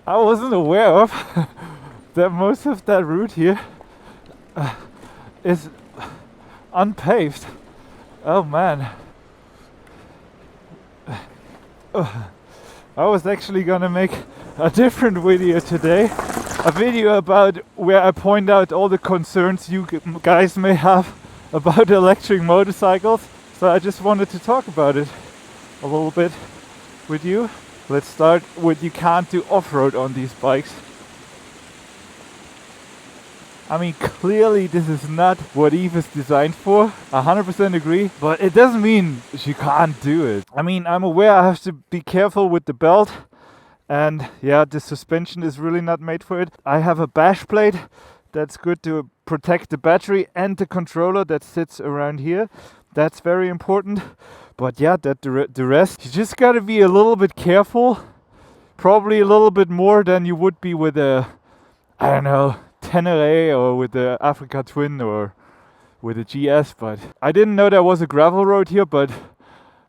I wasn't aware of that most of that route here is unpaved. Oh man. I was actually gonna make a different video today. A video about where I point out all the concerns you guys may have about electric motorcycles. So I just wanted to talk about it a little bit with you. Let's start with you can't do off-road on these bikes. I mean, clearly this is not what Eve is designed for. 100% agree, but it doesn't mean she can't do it. I mean, I'm aware I have to be careful with the belt, and yeah, the suspension is really not made for it. I have a bash plate that's good to protect the battery and the controller that sits around here. That's very important. But yeah, that the rest, you just gotta be a little bit careful. Probably a little bit more than you would be with a, I don't know, Tenere or with the Africa Twin or with a GS. But I didn't know there was a gravel road here, but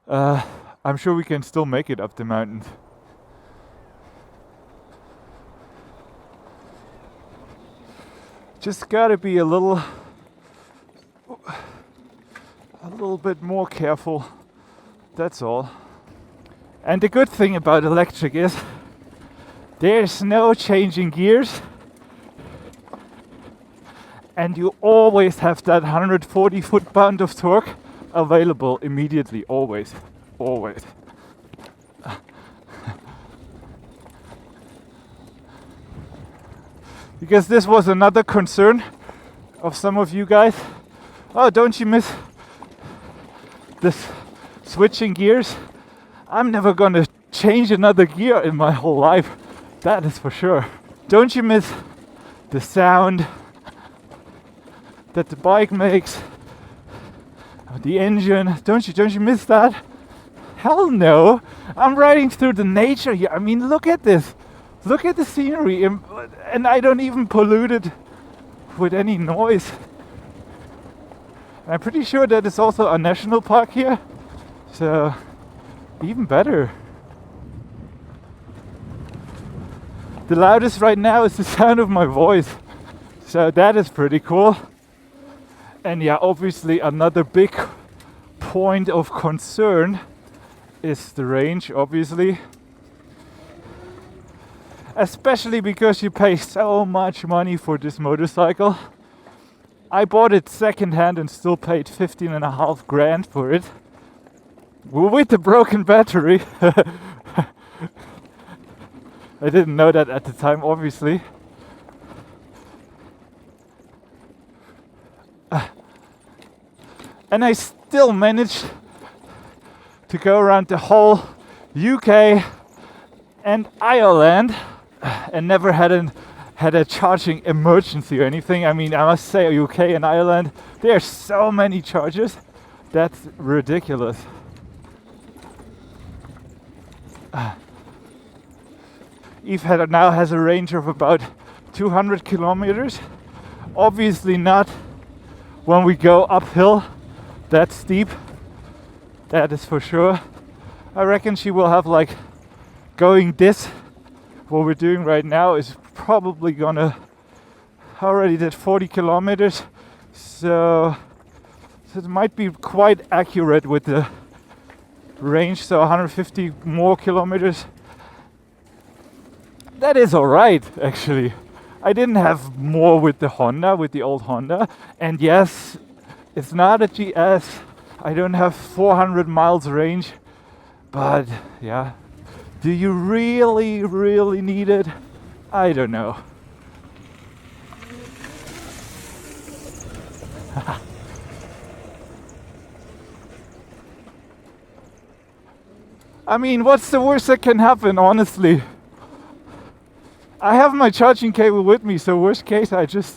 I'm sure we can still make it up the mountains. Just gotta be a little bit more careful, that's all. And the good thing about electric is there's no changing gears, and you always have that 140 foot-pound of torque available immediately, always. Because this was another concern of some of you guys. Oh, don't you miss this switching gears? I'm never gonna change another gear in my whole life, that is for sure. Don't you miss the sound that the bike makes, the engine? Don't you miss that? Hell no. I'm riding through the nature here. I mean, look at this. Look at the scenery, and I don't even pollute it with any noise. I'm pretty sure that it's also a national park here, so even better. The loudest right now is the sound of my voice, so that is pretty cool. And yeah, obviously another big point of concern is the range, obviously. Especially because you pay so much money for this motorcycle. I bought it second-hand and still paid 15.5 grand for it. With the broken battery. I didn't know that at the time, obviously. And I still managed to go around the whole UK and Ireland and never had a charging emergency or anything. I mean, I must say, UK and Ireland, there are so many chargers. That's ridiculous. Eve now has a range of about 200 kilometers. Obviously not when we go uphill that steep. That is for sure. I reckon she will have, like, going this, what we're doing right now is probably gonna, already did 40 kilometers, so it might be quite accurate with the range, so 150 more kilometers. That is alright, actually. I didn't have more with the old Honda, and yes, it's not a GS. I don't have 400 miles range, but yeah. Do you really, really need it? I don't know. I mean, what's the worst that can happen, honestly? I have my charging cable with me, so worst case, I just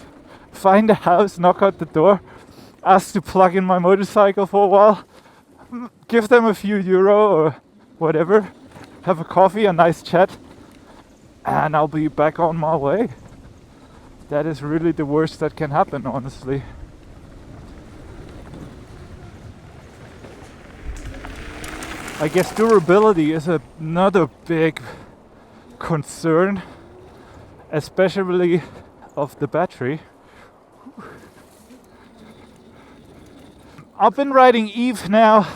find a house, knock out the door, ask to plug in my motorcycle for a while, give them a few euro or whatever, have a coffee, a nice chat, and I'll be back on my way. That is really the worst that can happen, honestly. I guess durability is another big concern especially of the battery. I've been riding Eve now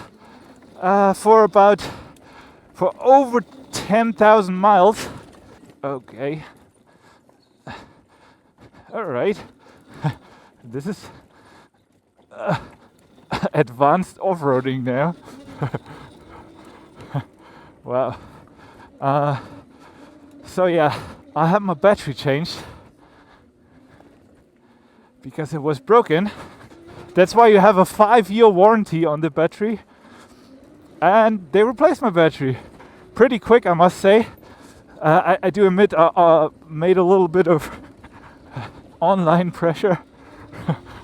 for over 10,000 miles. Okay. Alright. This is advanced off-roading now. Wow. So yeah, I had my battery changed because it was broken. That's why you have a 5-year warranty on the battery. And they replaced my battery pretty quick, I must say. I do admit I made a little bit of online pressure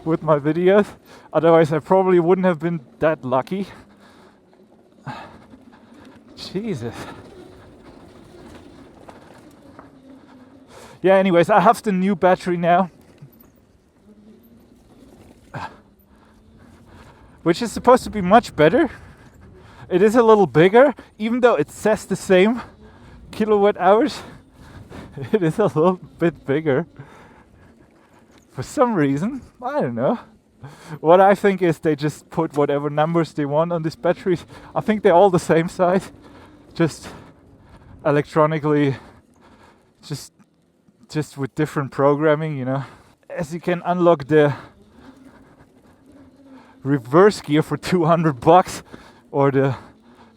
with my videos. Otherwise I probably wouldn't have been that lucky. Jesus. Yeah, anyways, I have the new battery now, which is supposed to be much better. It is a little bigger, even though it says the same kilowatt hours. It is a little bit bigger. For some reason, I don't know. What I think is they just put whatever numbers they want on these batteries. I think they're all the same size, just electronically, just with different programming, you know. As you can unlock the reverse gear for $200 or the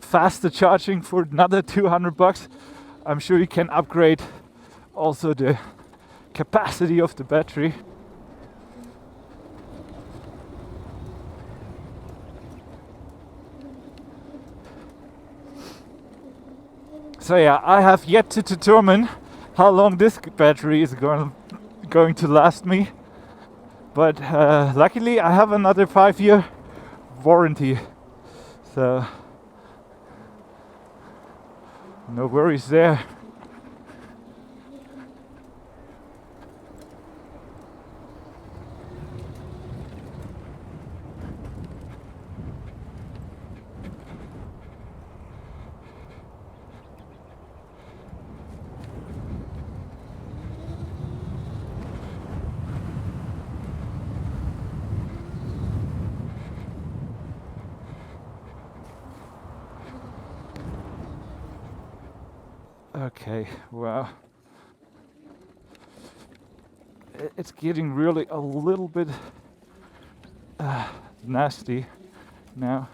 faster charging for another $200. I'm sure you can upgrade also the capacity of the battery. So yeah, I have yet to determine how long this battery is going to last me. But luckily I have another 5-year warranty. So no worries there. Okay, wow. It's getting really a little bit nasty now.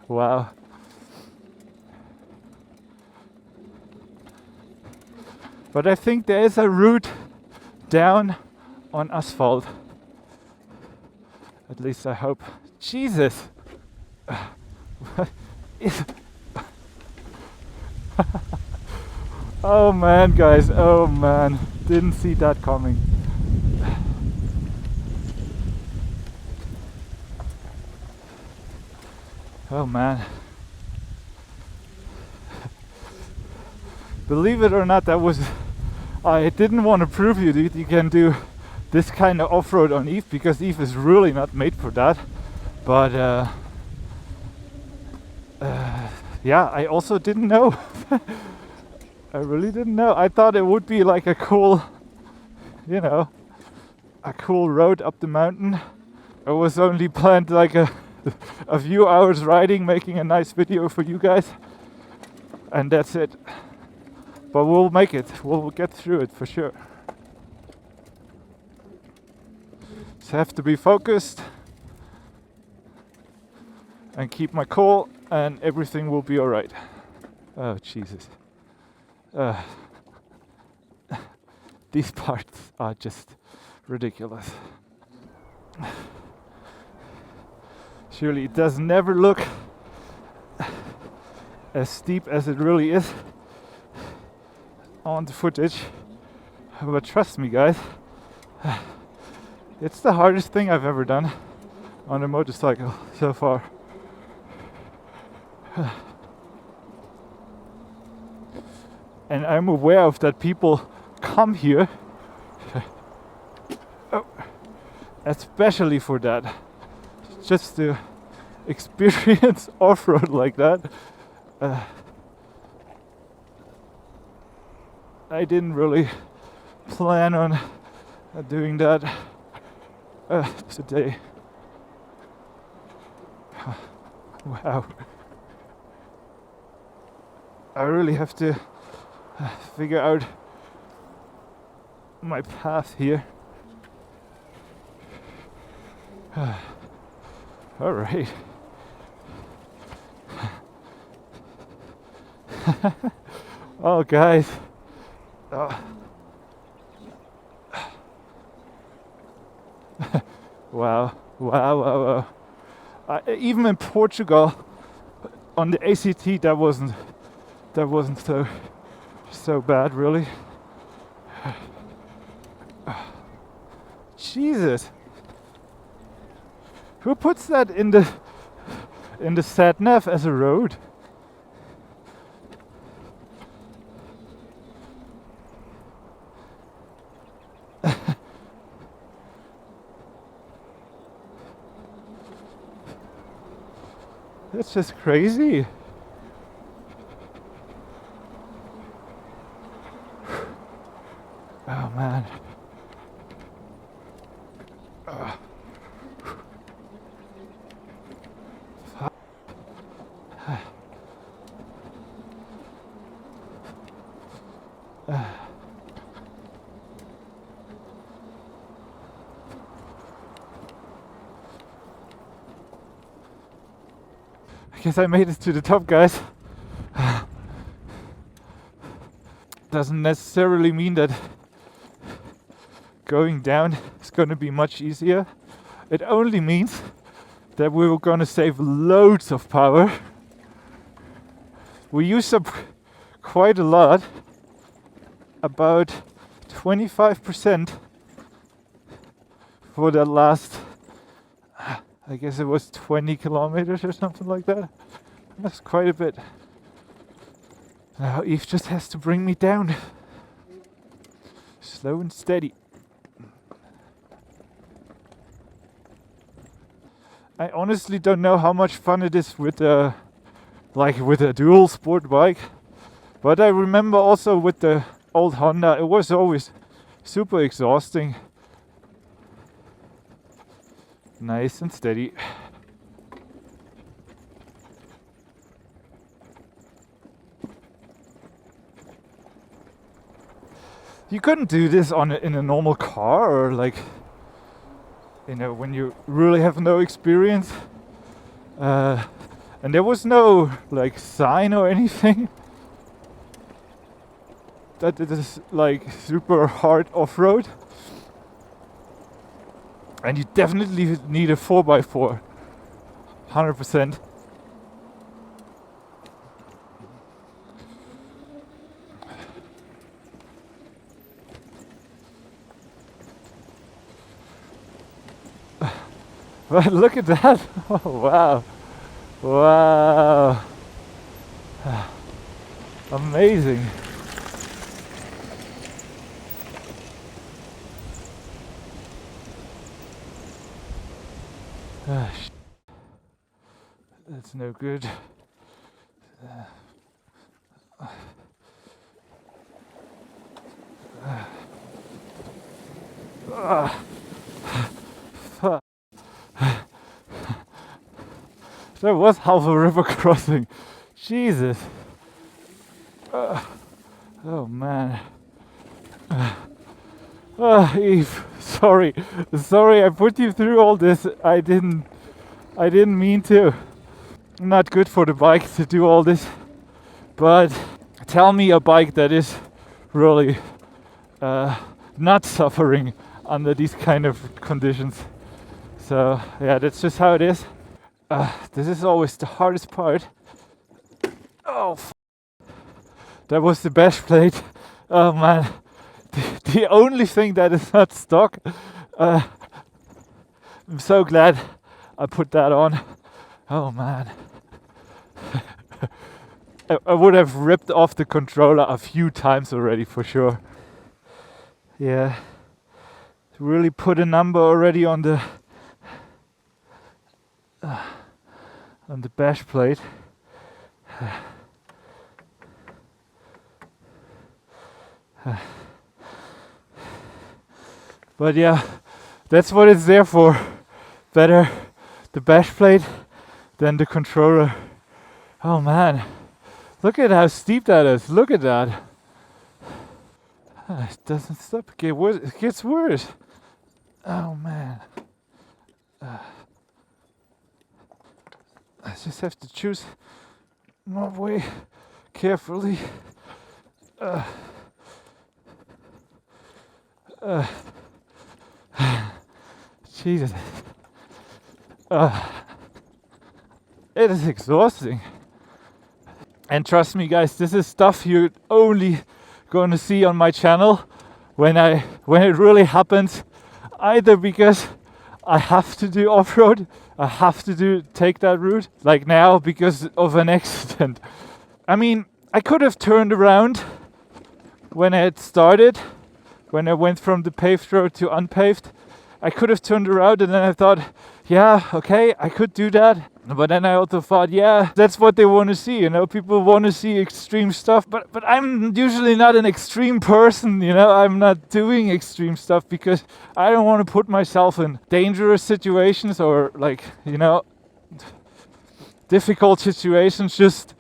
Wow. But I think there is a route down on asphalt. At least I hope. Jesus! What is... Oh man, guys, oh man. Didn't see that coming. Oh man. Believe it or not, that was... I didn't want to prove you that you can do this kind of off-road on Eve, because Eve is really not made for that. But yeah, I also didn't know. I really didn't know. I thought it would be like a cool, you know, a cool road up the mountain. I was only planned like a few hours riding, making a nice video for you guys, and that's it. But we'll make it. We'll get through it for sure. Just have to be focused and keep my cool, and everything will be alright. Oh Jesus. These parts are just ridiculous. Surely it does never look as steep as it really is on the footage. But trust me, guys, it's the hardest thing I've ever done on a motorcycle so far. And I'm aware of that people come here especially for that, just to experience off-road like that. I didn't really plan on doing that today. Wow. I really have to figure out my path here. All right. Oh, guys. Wow. Even in Portugal, on the ACT, that wasn't so bad, really. Jesus, who puts that in the sat nav as a road? That's just crazy. Oh man. I guess I made it to the top, guys. Doesn't necessarily mean that going down is going to be much easier. It only means that we were going to save loads of power. We used up quite a lot, about 25% for the last, I guess it was 20 kilometers or something like that. That's quite a bit. Now Eve just has to bring me down. Slow and steady. I honestly don't know how much fun it is with a dual sport bike. But I remember also with the old Honda, it was always super exhausting. Nice and steady. You couldn't do this in a normal car, or like, when you really have no experience. And there was no like sign or anything that it is like super hard off-road. And you definitely need a 4x4, 100%. But look at that! Oh, wow! Amazing! That's no good. There was half a river crossing. Jesus. Oh man. Eve, sorry I put you through all this. I didn't mean to. Not good for the bike to do all this. But tell me a bike that is really not suffering under these kind of conditions. So yeah, that's just how it is. This is always the hardest part. Oh, that was the bash plate. Oh man, the only thing that is not stock. I'm so glad I put that on. Oh man. I would have ripped off the controller a few times already for sure. Yeah, to really put a number already on the on the bash plate. But yeah, that's what it's there for. Better the bash plate than the controller. Oh man, look at how steep that is. Look at that. It doesn't stop. It gets worse. Oh man. I just have to choose my way carefully. Jesus. It is exhausting. And trust me guys, this is stuff you're only going to see on my channel when it really happens, either because I have to do off-road, I have to take that route, like now because of an accident. I mean, I could have turned around when I had started, when I went from the paved road to unpaved. I could have turned around and then I thought, yeah, okay, I could do that. But then I also thought, yeah, that's what they want to see, you know, people want to see extreme stuff, but I'm usually not an extreme person, you know, I'm not doing extreme stuff because I don't want to put myself in dangerous situations or like, you know, difficult situations just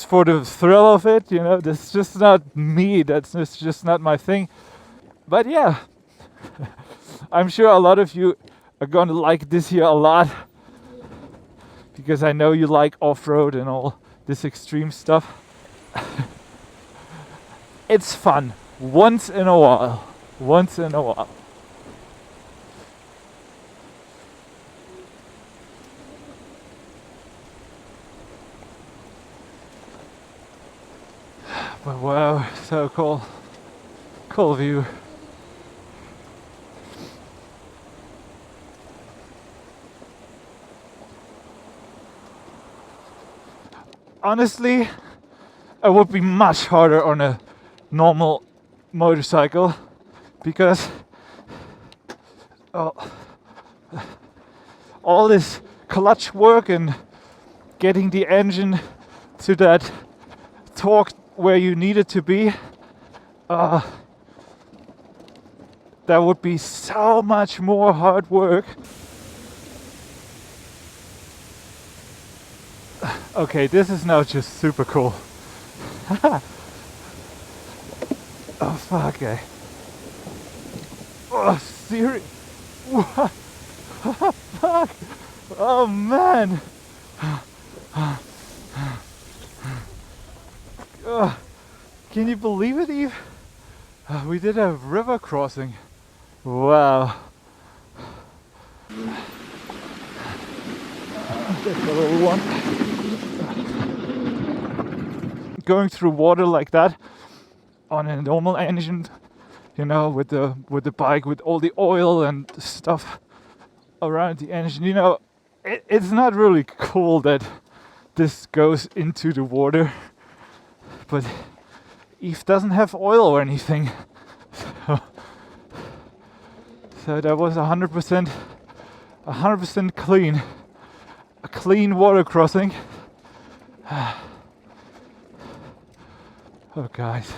for the thrill of it, you know, that's just not me, that's just not my thing. But yeah, I'm sure a lot of you are going to like this here a lot, because I know you like off-road and all this extreme stuff. It's fun once in a while. Once in a while. But wow, so cool. Cool view. Honestly, it would be much harder on a normal motorcycle because all this clutch work and getting the engine to that torque where you need it to be, that would be so much more hard work. Okay, this is now just super cool. Oh fuck, eh. Oh, serious? What? Fuck! Oh man! Can you believe it, Eve? We did a river crossing. Wow. That's a little one. Going through water like that on a normal engine, you know, with the bike, with all the oil and stuff around the engine, you know, it's not really cool that this goes into the water, but Eve doesn't have oil or anything, so that was 100% clean, a clean water crossing. Oh guys.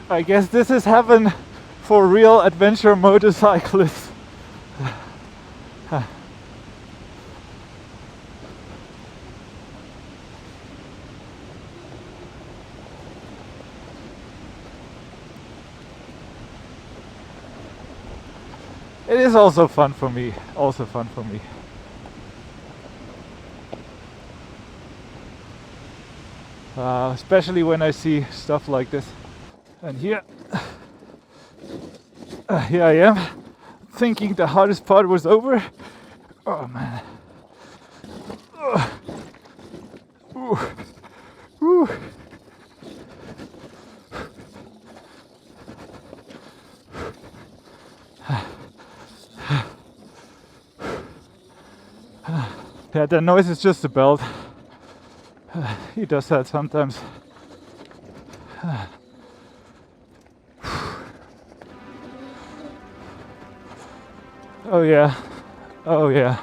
I guess this is heaven for real adventure motorcyclists. It is also fun for me. Especially when I see stuff like this. And here I am, thinking the hardest part was over. Oh man. Ooh. Ooh. Yeah, that noise is just the belt. He does that sometimes. Oh yeah. Oh yeah.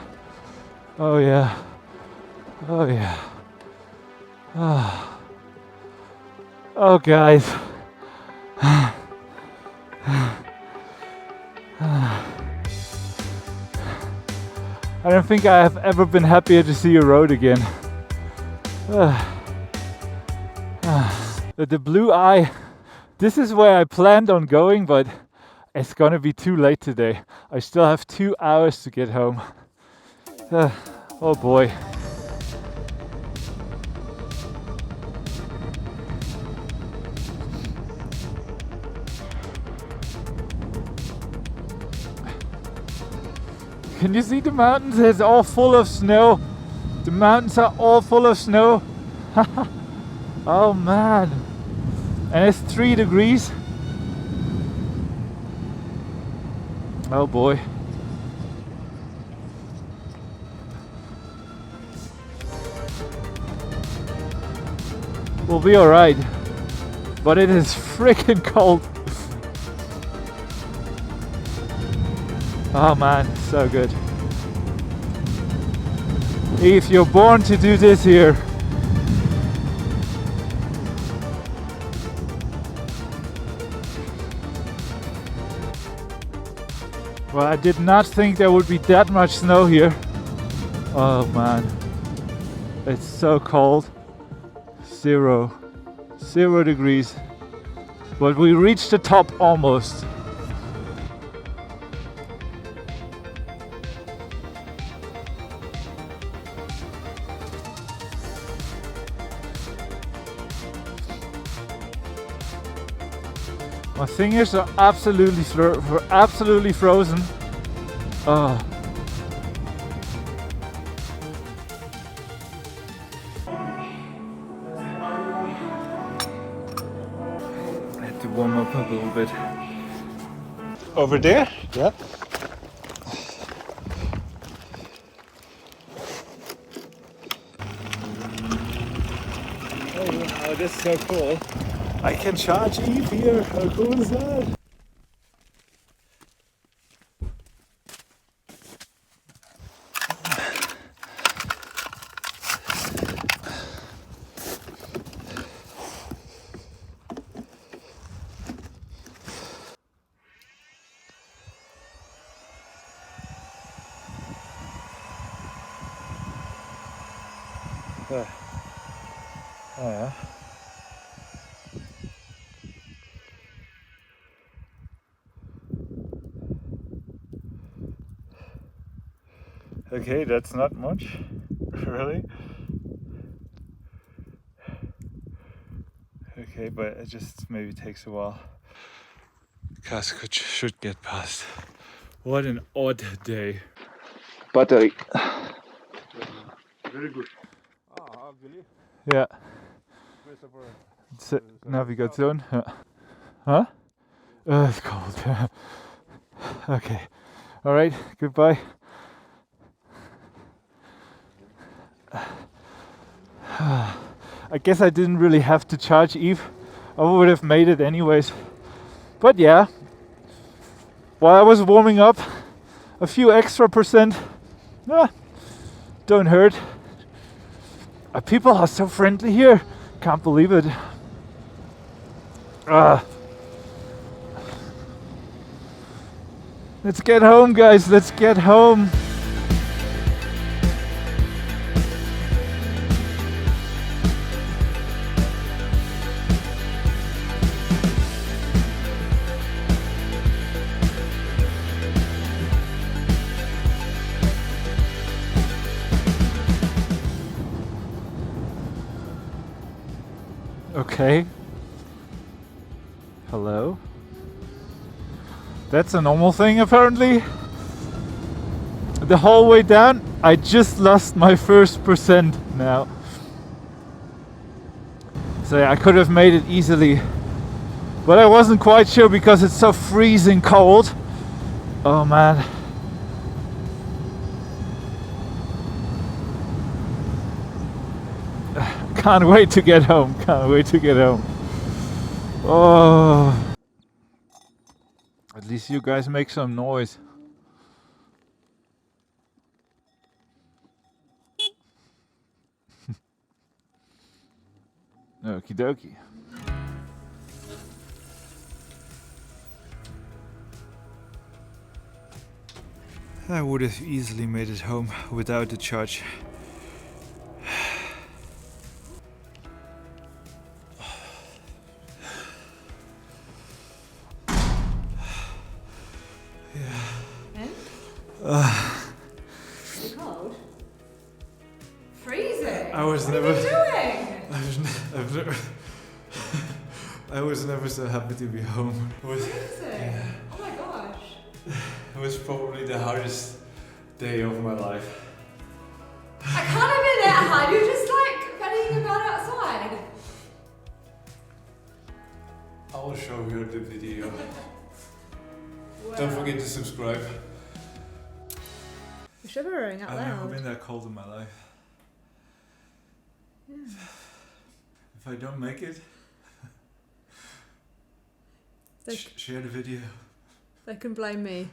Oh yeah. Oh yeah. Oh, oh guys. I don't think I have ever been happier to see a road again. The blue eye. This is where I planned on going, but it's gonna be too late today. I still have 2 hours to get home. Oh boy. Can you see the mountains? It's all full of snow. The mountains are all full of snow. Oh man. And it's 3 degrees. Oh boy. We'll be alright. But it is freaking cold. Oh man, so good. If you're born to do this here. Well, I did not think there would be that much snow here. Oh man, it's so cold. 0 degrees. But we reached the top almost. My fingers are absolutely frozen. Oh. I had to warm up a little bit. Over there? Yeah. Oh wow, this is so cool. I can charge Eve here. How cool is that? Oh yeah. Okay, that's not much, really. Okay, but it just maybe takes a while. Cars should get past. What an odd day. Battery. Very good. Yeah. Navigation. Yeah. Huh? It's cold. Okay. All right. Goodbye. I guess I didn't really have to charge Eve. I would have made it anyways. But yeah, while I was warming up, a few extra percent don't hurt. People are so friendly here. Can't believe it. Let's get home, guys. Let's get home. Okay. Hello? That's a normal thing apparently. The whole way down, I just lost my first percent now. So yeah, I could have made it easily. But I wasn't quite sure because it's so freezing cold. Oh man. Can't wait to get home. Can't wait to get home. Oh. At least you guys make some noise. Okie dokie. I would have easily made it home without the charge. You cold? Freezing? I was what never. Are you doing? I was never so happy to be home. Freezing? Yeah. Oh my gosh. It was probably the hardest day of my life. I can't have been that hard. You're just like running about outside. I will show you the video. Wow. Don't forget to subscribe. I'm shivering out I've loud. never been that cold in my life. Yeah. If I don't make it, share the video. They can blame me.